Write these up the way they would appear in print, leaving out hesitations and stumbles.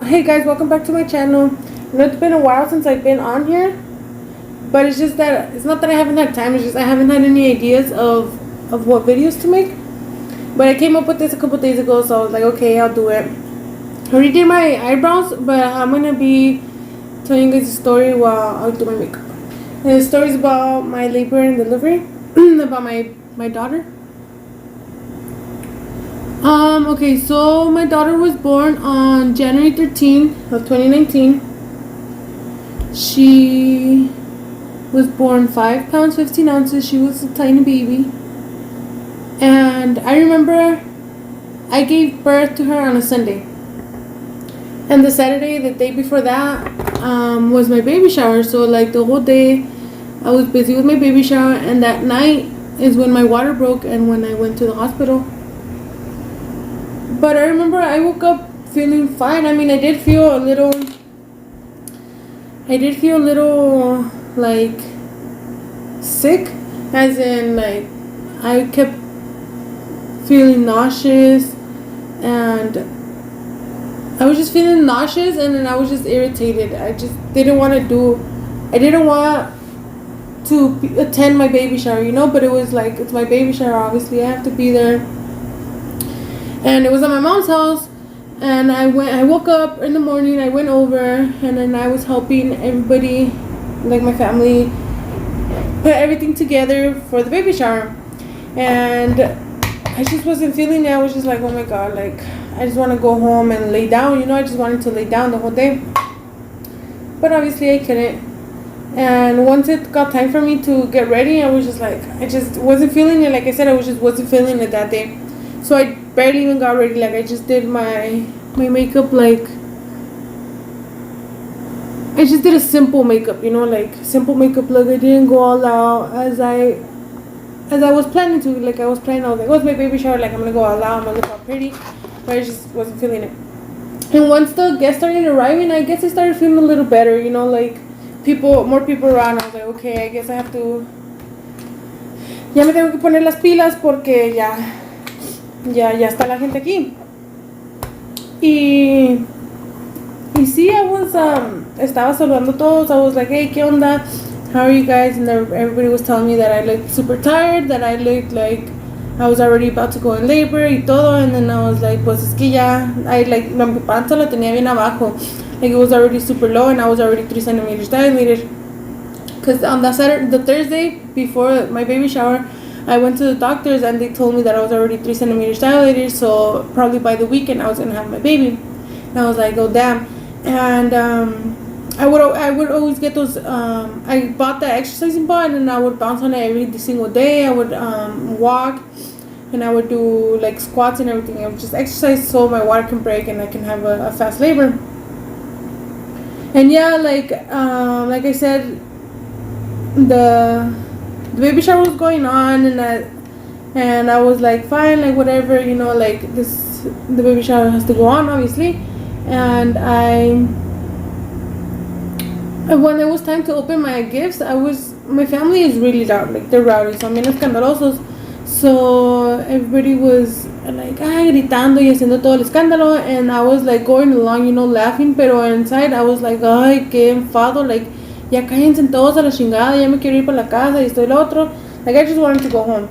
Hey guys, welcome back to my channel. I know it's been a while since I've been on here, but it's just that it's not that I haven't had time, it's just I haven't had any ideas of what videos to make. But I came up with this a couple days ago, so I was like, okay, I'll do it. I already did my eyebrows, but I'm gonna be telling you guys a story while I do my makeup. And the story's about my labor and delivery, about my daughter. Okay, so my daughter was born on January 13th of 2019. She was born 5 pounds 15 ounces. She was a tiny baby. And I remember I gave birth to her on a Sunday. And the Saturday, the day before that, was my baby shower. So like the whole day I was busy with my baby shower, and that night is when my water broke and when I went to the hospital. But I remember I woke up feeling fine. I mean, I did feel a little like sick, as in like I kept feeling nauseous, and I was just feeling nauseous, and then I was just irritated. I didn't want to attend my baby shower, but it was like, it's my baby shower, obviously I have to be there. And it was at my mom's house, and I woke up in the morning, I went over, and then I was helping everybody, like my family, put everything together for the baby shower. And I just wasn't feeling it. I was just like, oh my god, like I just want to go home and lay down, I just wanted to lay down the whole day. But obviously I couldn't. And once it got time for me to get ready, I was just like, I just wasn't feeling it. Like I said, I just wasn't feeling it that day. So I barely even got ready. Like I just did my makeup, like I just did a simple makeup, like simple makeup look. I didn't go all out as I was planning to. Like I was like, oh, it's my baby shower, like I'm gonna go all out, I'm gonna look all pretty. But I just wasn't feeling it. And once the guests started arriving, I guess I started feeling a little better, like more people around. I was like, okay, I guess I have to, ya me tengo que poner las pilas porque ya está la gente aquí. Y sí, estaba saludando a todos. I was like, hey, ¿qué onda? How are you guys? And everybody was telling me that I looked super tired, that I looked like I was already about to go in labor y todo. And then I was like, pues es que ya, mi panza la tenía bien abajo. Like it was already super low, and I was already 3 centimeters dilated. Because on the Thursday before my baby shower, I went to the doctors and they told me that I was already 3 centimeters dilated, so probably by the weekend I was gonna have my baby. And I was like, oh damn. And I would always get those. I bought the exercising ball, and then I would bounce on it every single day. I would walk, and I would do like squats and everything. I would just exercise so my water can break and I can have a fast labor. And yeah, like I said, the baby shower was going on, and I was like, fine, like whatever, like the baby shower has to go on, obviously. And when it was time to open my gifts, my family is really loud, like they're rowdy, son bien escandalosos. So everybody was like, gritando y haciendo todo el escándalo, and I was like going along, laughing, pero inside I was like, ay, qué enfado, like ya cállense todos a la chingada, ya me quiero ir para la casa y esto y lo otro. Like I just wanted to go home.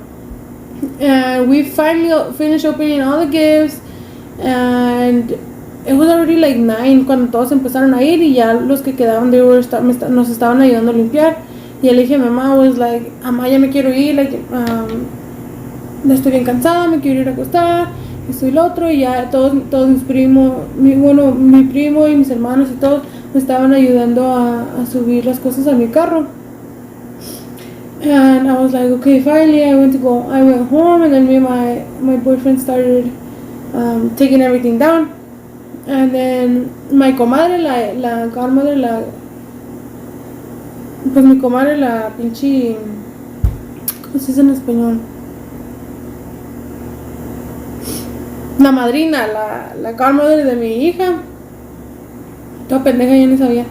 And we finally finished opening all the gifts, and it was already like 9 cuando todos empezaron a ir, y ya los que quedaban nos estaban ayudando a limpiar. Y le dije a mi mamá, was like, mamá, ya me quiero ir, like estoy bien cansada, me quiero ir a acostar, esto y lo otro. Y ya todos mis primos, mi primo y mis hermanos y todos me estaban ayudando a subir las cosas a mi carro. And I was like, okay, finally I went home, and then me and my boyfriend started taking everything down. And then my comadre, la godmother, pues mi comadre, la pinche, ¿cómo se dice en español? La madrina, la godmother de mi hija. Toda pendeja, ya ni sabía.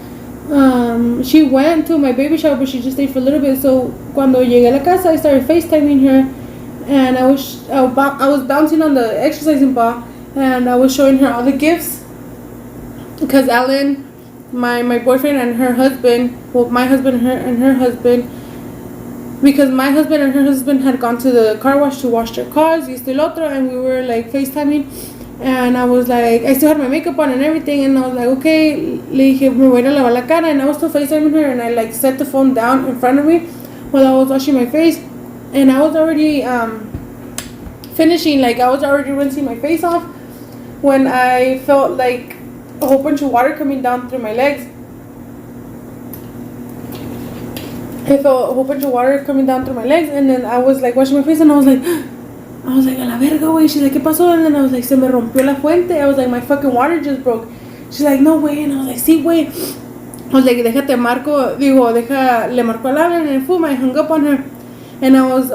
She went to my baby shower, but she just stayed for a little bit. So cuando llegué a la casa, I started FaceTiming her, and I was bouncing on the exercising ball, and I was showing her all the gifts because Ellen, my boyfriend and her husband, well, my husband and her husband, because my husband and her husband had gone to the car wash to wash their cars, y esto y lo otro, and we were like FaceTiming, and I was like, I still had my makeup on and everything, and I was like, okay, le dije, me voy a lavar la cara, and I was still FaceTiming her, and I like set the phone down in front of me while I was washing my face, and I was already finishing, like I was already rinsing my face off, when I felt like a whole bunch of water coming down through my legs. I felt a whole bunch of water coming down through my legs, and then I was like washing my face, and I was like, a la verga, güey. She's like, ¿qué pasó? And then I was like, se me rompió la fuente. I was like, my fucking water just broke. She's like, no, güey. And I was like, sí, güey. I was like, déjate marco, le marco al Alan, and boom, I hung up on her, and I was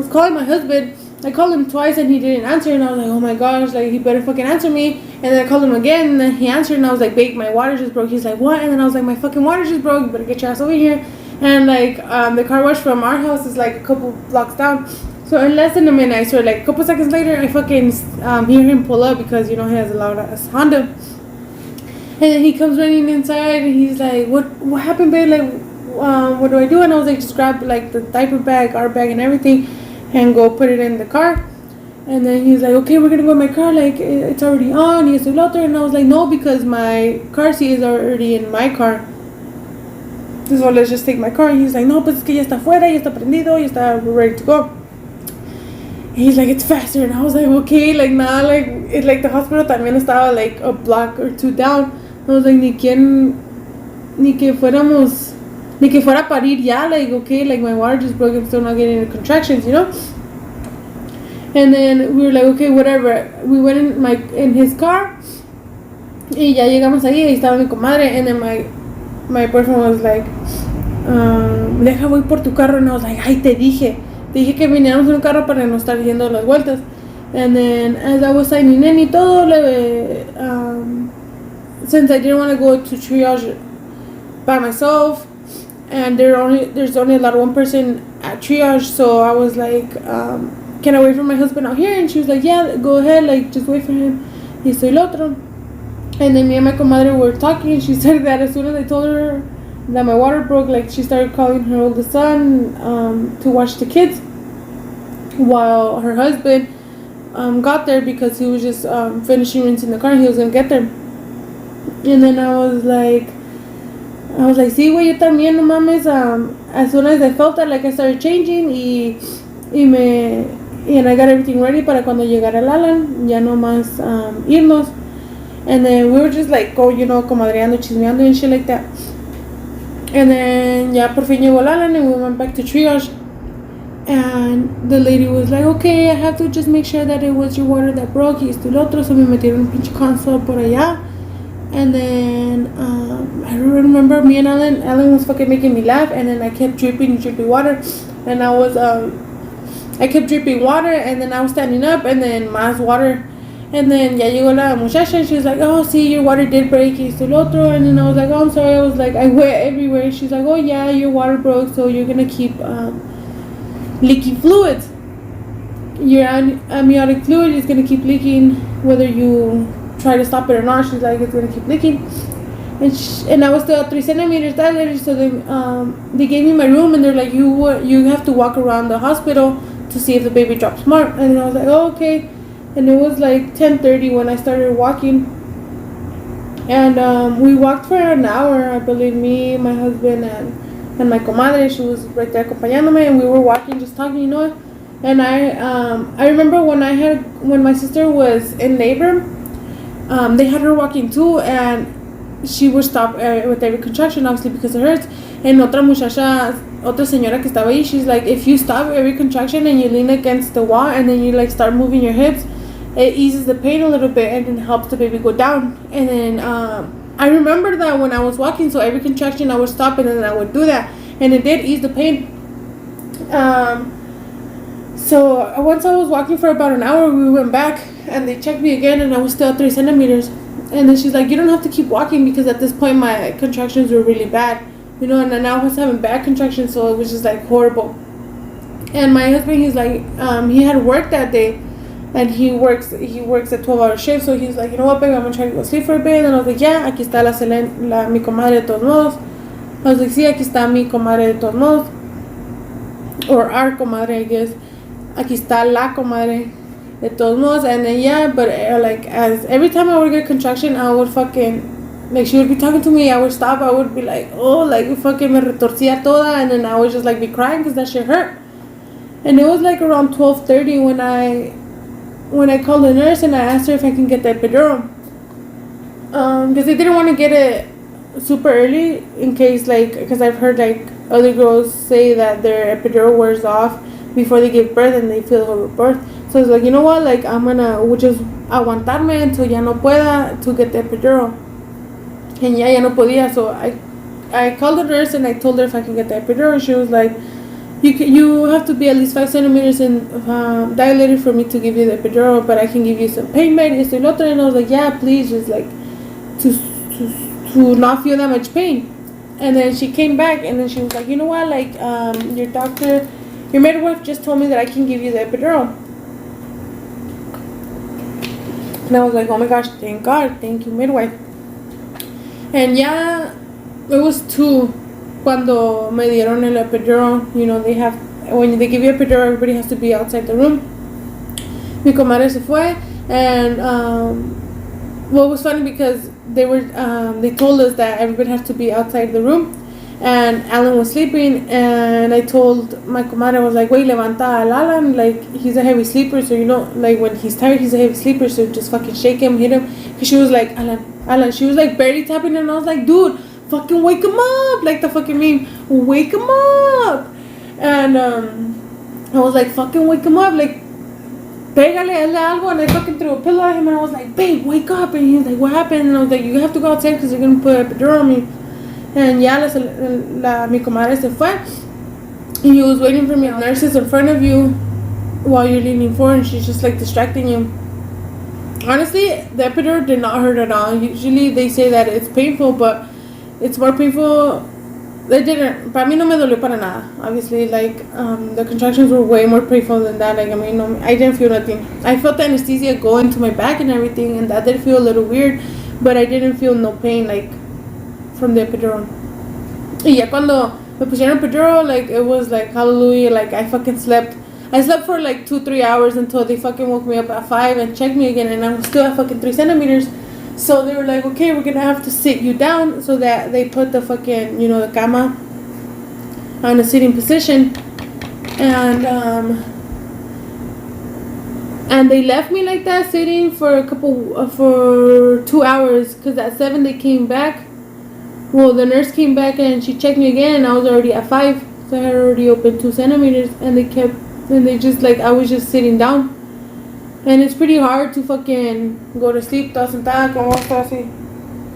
calling my husband. I called him twice and he didn't answer, and I was like, oh my gosh, like he better fucking answer me. And then I called him again, and then he answered, and I was like, babe, my water just broke. He's like, what? And then I was like, my fucking water just broke. You better get your ass over here. And like the car wash from our house is like a couple blocks down. So in less than a minute, I swear, like a couple seconds later, I fucking hear him pull up because you know he has a loud ass Honda. And then he comes running inside, and he's like, what happened, babe? Like, what do I do? And I was like, just grab like the diaper bag, our bag, and everything, and go put it in the car. And then he's like, okay, we're gonna go in my car, like it's already on, y esto y lo otro. And I was like, no, because my car seat is already in my car, so let's just take my car. And he's like, no, pues es que ya está afuera, ya está prendido, ya está, we're ready to go. And he's like, it's faster. And I was like, okay, like nah, like it's like the hospital también estaba like a block or two down. I was like, ni que fuera a parir ya, like okay, like my water just broke, I'm still not getting any contractions, you know. And then we were like, okay, whatever. We went in his car, y ya llegamos ahí estaba mi comadre. And then my boyfriend was like, deja voy por tu carro. And I was like, ay, te dije que viniéramos en un carro para no estar yendo las vueltas. And then as I was signing in y todo, since I didn't want to go to triage by myself, and there's only allowed one person at triage, so I was like, can I wait for my husband out here? And she was like, yeah, go ahead, like just wait for him, y esto y lo otro. And then me and my comadre were talking, and she said that as soon as I told her that my water broke, like she started calling her oldest son to watch the kids while her husband got there, because he was just finishing rinsing the car and he was gonna get there. And then I was like, sí, güey, yo también, no mames. As soon as I felt that, like I started changing, and I got everything ready para cuando llegara el Alan, ya no más irnos. And then we were just like, you know, comadreando, chismeando and shit like that. And then ya por fin llegó el Alan, and we went back to triage. And the lady was like, okay, I have to just make sure that it was your water that broke, y esto y lo otro. So me metieron un pinche console por allá. And then I remember me and Ellen was fucking making me laugh, and then I kept dripping water, and I kept dripping water, and then I was standing up, and then más water, and then ya llegó la muchacha, and she was like, oh, see, your water did break, y esto y lo otro. And then I was like, oh, I'm sorry. I was like, I wet everywhere. She's like, oh yeah, your water broke, so you're gonna keep leaking fluids. Your amniotic fluid is gonna keep leaking whether you try to stop it or not. She's like, it's gonna keep leaking. And I was still 3 centimeters dilated, so they gave me my room, and they're like, you have to walk around the hospital to see if the baby drops more. And I was like, oh, okay. And it was like 10:30 when I started walking, and we walked for an hour, I believe, me, my husband, and my comadre. She was right there acompañándome, and we were walking, just talking, you know. And I remember when my sister was in labor, they had her walking too, and she would stop with every contraction, obviously, because it hurts. And otra señora que estaba ahí, she's like, if you stop every contraction and you lean against the wall and then you like start moving your hips, it eases the pain a little bit and then helps the baby go down. And then I remember that when I was walking, so every contraction I would stop and then I would do that, and it did ease the pain. So once I was walking for about an hour, we went back and they checked me again, and I was still 3 centimeters. And then she's like, you don't have to keep walking, because at this point my contractions were really bad, you know, and then I was having bad contractions, so it was just like horrible. And my husband, he's like, he had work that day, And he works a 12-hour shift, so he's like, you know what, babe, I'm gonna try to go sleep for a bit. And I was like, yeah, aquí está mi comadre de todos modos. I was like, sí, aquí está mi comadre de todos modos. Or our comadre, I guess. Aquí está la comadre de todos modos. And then, yeah, but like, as every time I would get contraction, I would fucking, like, she would be talking to me, I would stop, I would be like, oh, like, fucking me retorcía toda. And then I would just, like, be crying because that shit hurt. And it was, like, around 12:30 when I called the nurse and I asked her if I can get the epidural. Because they didn't want to get it super early in case, like, because I've heard, like, other girls say that their epidural wears off before they give birth and they feel overbirth. So I was like, you know what, like, we'll just aguantarme until ya no pueda to get the epidural. And ya no podía. So I called the nurse and I told her if I can get the epidural. She was like, you have to be at least 5 centimeters in dilated for me to give you the epidural, but I can give you some pain med, esto y lo otro. And I was like, yeah, please, just like to not feel that much pain. And then she came back and then she was like, you know what, like, your midwife just told me that I can give you the epidural. And I was like, oh my gosh, thank God, thank you, midwife. And yeah, it was 2 cuando me dieron el epidural. You know, when they give you epidural, everybody has to be outside the room. Mi comadre se fue, and well, it was funny because they told us that everybody has to be outside the room, and Alan was sleeping, and I told my comadre, I was like, wait, levanta al Alan, like, he's a heavy sleeper, so, you know, like, when he's tired, he's a heavy sleeper, so just fucking shake him, hit him. Because she was like, Alan, she was like barely tapping him, and I was like, dude, fucking wake him up, like the fucking meme, wake him up. And I was like, fucking wake him up, like, pégale, hazle algo. And I fucking threw a pillow at him, and I was like, babe, wake up. And he was like, what happened? And I was like, you have to go outside because they're gonna put a epidural on me. And ya mi comadre se fue, and he was waiting for me. The nurse is in front of you while you're leaning forward, and she's just like distracting you. Honestly, the epidural did not hurt at all. Usually they say that it's painful, but it's more painful. They didn't. Para mí no me dolió para nada. Obviously, like, the contractions were way more painful than that. Like, I mean, I didn't feel nothing. I felt the anesthesia go into my back and everything, and that did feel a little weird, but I didn't feel no pain, like, from the epidural. Y ya cuando me pusieron epidural, like, it was like, hallelujah, like, I fucking slept. I slept for like 2-3 hours until they fucking woke me up at 5 and checked me again, and I was still at fucking 3 centimeters. So they were like, okay, we're gonna have to sit you down, so that they put the fucking, you know, the cama on a sitting position. And they left me like that, sitting for for 2 hours, because at 7 they came back. Well, the nurse came back and she checked me again, and I was already at 5, so I had already opened 2 centimeters, and they just, like, I was just sitting down. And it's pretty hard to fucking go to sleep toda sentada como esto así,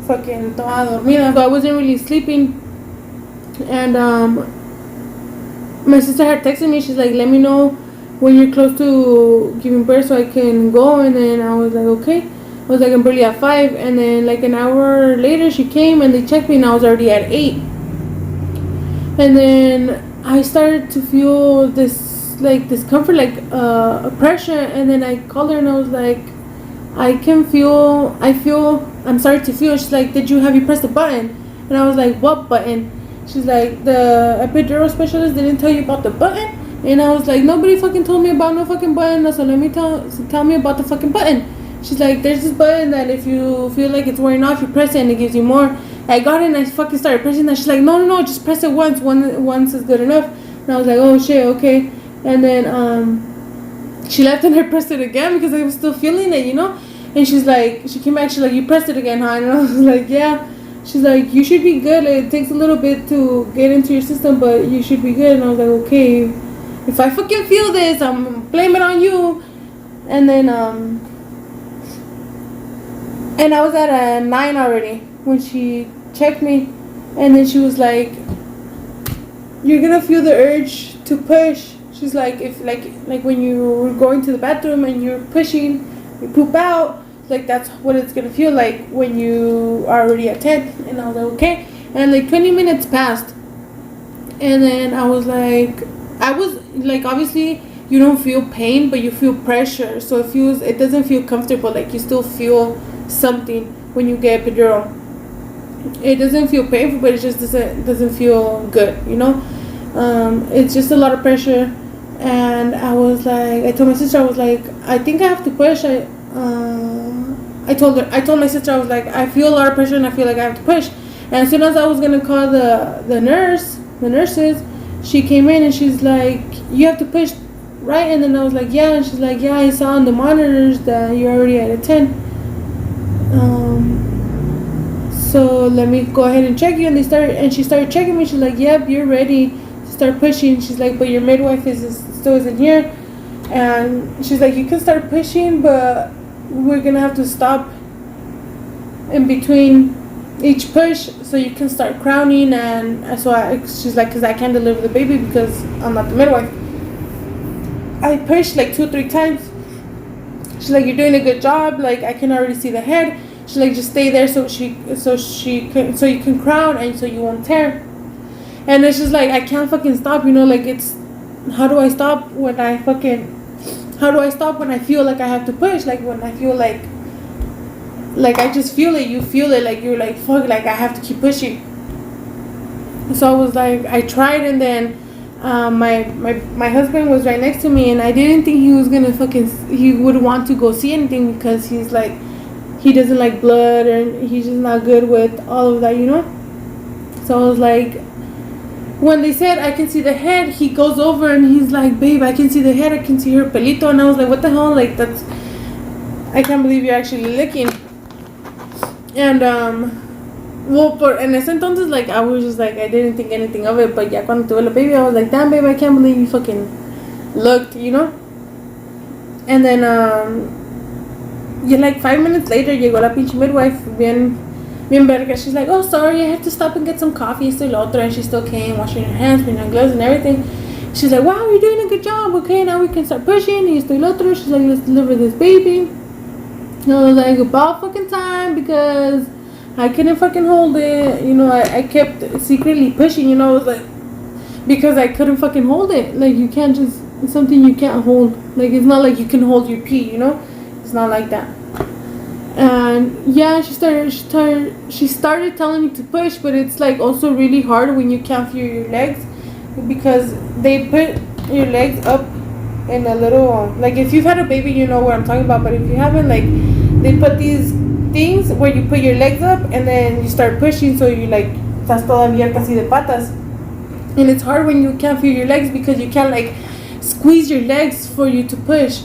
fucking toda dormida. So I wasn't really sleeping. And my sister had texted me. She's like, let me know when you're close to giving birth so I can go. And then I was like, okay. I was like, I'm barely at 5. And then like an hour later she came and they checked me, and I was already at 8. And then I started to feel this, like, discomfort, like a pressure. And then I called her and I was like, I'm sorry to feel. She's like, have you pressed the button? And I was like, what button? She's like, the epidural specialist didn't tell you about the button? And I was like, nobody fucking told me about no fucking button, so let me tell me about the fucking button. She's like, there's this button that if you feel like it's wearing off, you press it and it gives you more. I got it and I fucking started pressing that. She's like, no, just press it once. Once is good enough. And I was like, oh shit, okay. And then she left and I pressed it again because I was still feeling it, you know. And she came back, she's like, you pressed it again, huh? And I was like, yeah. She's like, you should be good. Like, it takes a little bit to get into your system, but you should be good. And I was like, okay, if I fucking feel this, I'm blame it on you. And then and I was at a 9 already when she checked me. And then she was like, you're gonna feel the urge to push. She's like, if like when you're going to the bathroom and you're pushing, you poop out, like that's what it's gonna feel like when you are already at 10. And I was like, okay. And like 20 minutes passed, and then I was like, obviously you don't feel pain, but you feel pressure. So it doesn't feel comfortable. Like you still feel something when you get epidural. It doesn't feel painful, but it just doesn't feel good. It's just a lot of pressure. And I was like, I told my sister, I was like, I think I have to push. I told my sister, I was like, I feel a lot of pressure and I feel like I have to push. And as soon as I was gonna call the nurses, she came in and she's like, you have to push, right? And then I was like, yeah. And she's like, yeah, I saw on the monitors that you're already at a 10. So let me go ahead and check you. And she started checking me. She's like, yep, you're ready to start pushing. She's like, but your midwife still isn't here. And she's like, you can start pushing, but we're gonna have to stop in between each push so you can start crowning. And so she's like, because I can't deliver the baby because I'm not the midwife. I pushed like 2-3 times. She's like, you're doing a good job. Like, I can already see the head. She's like, just stay there so you can crown and so you won't tear. And it's just like, I can't fucking stop, like it's, how do I stop when I feel like I have to push? Like when I feel like I just feel it, you feel it, like you're like, fuck, like I have to keep pushing. So I was like, I tried, and then my husband was right next to me, and I didn't think he would want to go see anything because he's like, he doesn't like blood and he's just not good with all of that, So I was like, when they said I can see the head, he goes over and he's like, babe, I can see the head, I can see her pelito. And I was like, what the hell? Like, I can't believe you're actually licking. And, en ese entonces, like, I was just like, I didn't think anything of it. But ya cuando tuve la baby, I was like, damn, babe, I can't believe you fucking looked, And then, like 5 minutes later, llegó la pinche midwife, bien verga. She's like, oh, sorry, I had to stop and get some coffee, esto y lo otro. And she still came, washing her hands, putting on gloves and everything. She's like, wow, you're doing a good job. Okay, now we can start pushing, y esto y lo otro. She's like, let's deliver this baby. And I was like, about fucking time, because I couldn't fucking hold it. I kept secretly pushing, I was like, because I couldn't fucking hold it. Like, you can't just, it's something you can't hold. Like, it's not like you can hold your pee, It's not like that. And yeah, she started telling me to push, but it's like also really hard when you can't feel your legs, because they put your legs up in a little, like, if you've had a baby, you know what I'm talking about. But if you haven't, like, they put these things where you put your legs up and then you start pushing, so you like estás toda abierta así de patas. And it's hard when you can't feel your legs because you can't like squeeze your legs for you to push.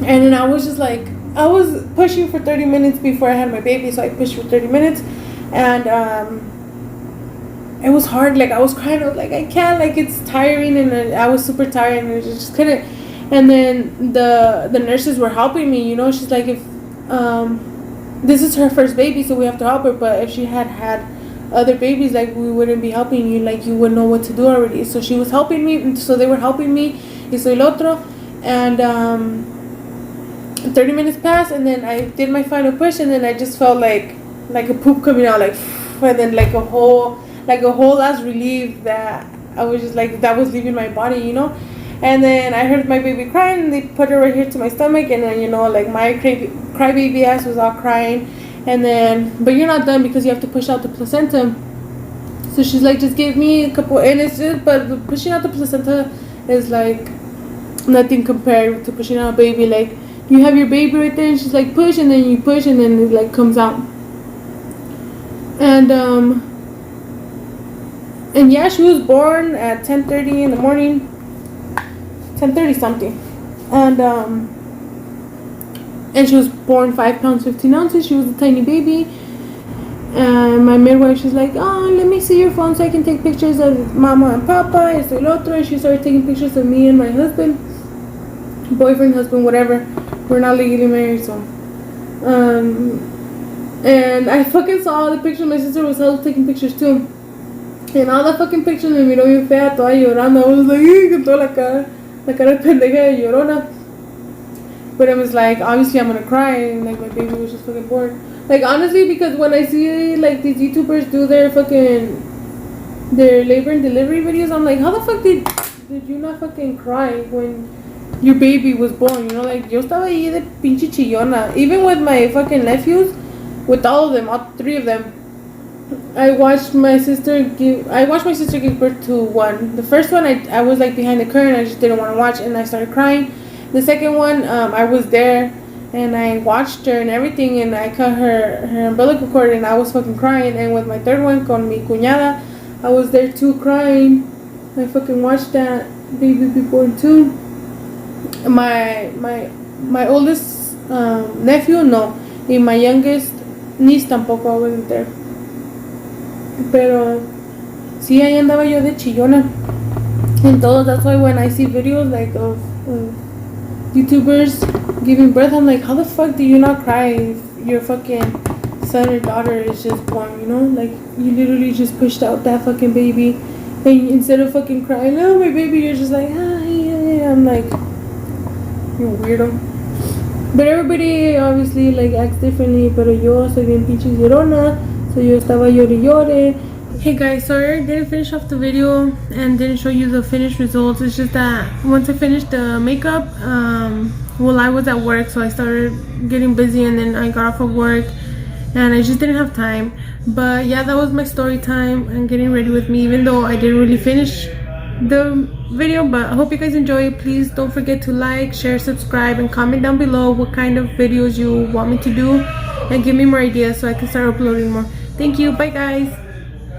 And then I was just like, I was pushing for 30 minutes before I had my baby, so I pushed for 30 minutes. And it was hard. Like, I was crying. I was like, I can't. Like, it's tiring. And I was super tired and I just couldn't. And then the nurses were helping me, She's like, if this is her first baby, so we have to help her. But if she had other babies, like, we wouldn't be helping you. Like, you wouldn't know what to do already. So she was helping me. So they were helping me. Y soy el otro. And 30 minutes passed, and then I did my final push, and then I just felt like a poop coming out, like, and then like a whole ass relief that I was just like, that was leaving my body, And then I heard my baby crying, and they put her right here to my stomach, and then like my crybaby ass was all crying. And then, but you're not done because you have to push out the placenta. So she's like, just give me a couple, and it's just, but pushing out the placenta is like nothing compared to pushing out a baby. Like, you have your baby right there, and she's like, push, and then you push, and then it like comes out. And yeah, she was born at 10:30 in the morning, 10:30 something, and she was born 5 pounds 15 ounces. She was a tiny baby. And my midwife, she's like, oh, let me see your phone so I can take pictures of mama and papa, esto y lo otro. And she started taking pictures of me and my husband, boyfriend, husband, whatever. We're not legally married, so. And I fucking saw all the pictures. My sister was taking pictures too. And all the fucking pictures me miró bien fea, toda llorando. I was like, con toda la cara pendeja de llorona. But it was like, obviously I'm gonna cry, and like my baby was just fucking bored. Like, honestly, because when I see like these YouTubers do their labor and delivery videos, I'm like, how the fuck did did you not fucking cry when your baby was born? You know, like, yo estaba ahí de pinche chillona. Even with my fucking nephews, with all of them, all three of them, I watched my sister give birth to one. The first one, I was like behind the curtain. I just didn't want to watch, and I started crying. The second one, I was there, and I watched her and everything, and I cut her umbilical cord, and I was fucking crying. And with my third one, con mi cuñada, I was there too, crying. I fucking watched that baby be born too. My oldest nephew, no, and my youngest niece tampoco, I wasn't there. Pero sí, ahí andaba yo de chillona en todo. That's why when I see videos like of YouTubers giving birth, I'm like, how the fuck do you not cry if your fucking son or daughter is just born? You know, like, you literally just pushed out that fucking baby, and instead of fucking crying, oh my baby, you're just like, ah, yeah. I'm like, you weirdo. But everybody obviously like acts differently. Pero yo soy bien pinche llorona. So yo estaba llore. Hey guys, sorry I didn't finish off the video and didn't show you the finished results. It's just that once I finished the makeup, well, I was at work, so I started getting busy, and then I got off of work and I just didn't have time. But yeah, that was my story time and getting ready with me, even though I didn't really finish the video. But I hope you guys enjoy it. Please don't forget to like, share, subscribe, and comment down below what kind of videos you want me to do, and give me more ideas so I can start uploading more. Thank you. Bye guys.